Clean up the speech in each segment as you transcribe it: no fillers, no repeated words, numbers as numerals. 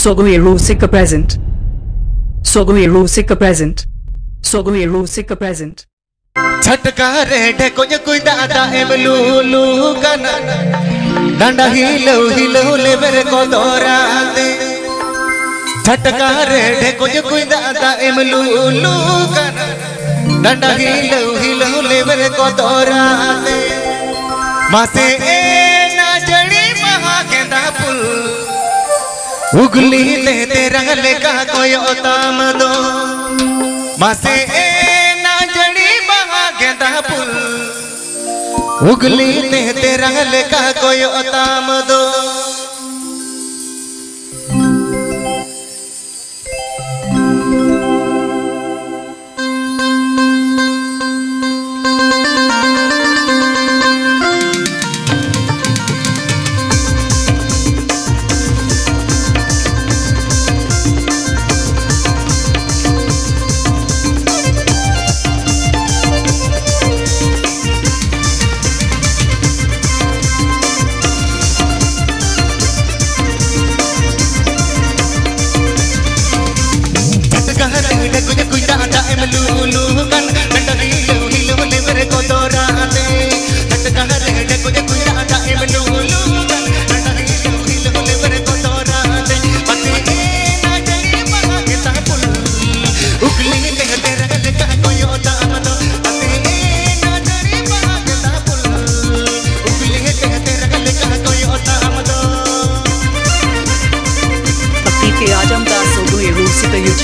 Sogohiru Sika present. Sogohiru Sika present. Sogohiru Sika present. छटकारे ढेको ये कोई दादा एमलूलू कना डंडा हिलो हिलो ले मेरे को दोरा दे छटकारे ढेको ये कोई दादा एमलूलू कना डंडा हिलो हिलो ले मेरे को दोरा दे मासे ए ना जड़ी महा गेंदा पुल उगली ले तेरा लेका कोई ओताम दो मासे ए पुल उगली ने तेरा लेका कोई ओताम दो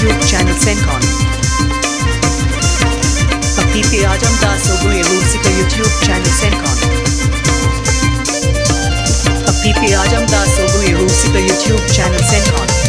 YouTube channel Sencon. Papipe Ajam Das Sogohiru Sika YouTube channel Sencon. Papipe Ajam Das Sogohiru Sika YouTube channel Sencon.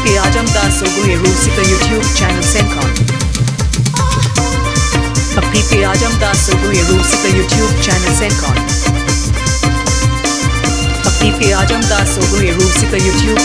Habibi Ajamdas Sogoye Rusika YouTube channel Sencon. Habibi Ajamdas Sogoye Rusika YouTube channel Sencon. Habibi Ajamdas Sogoye Rusika YouTube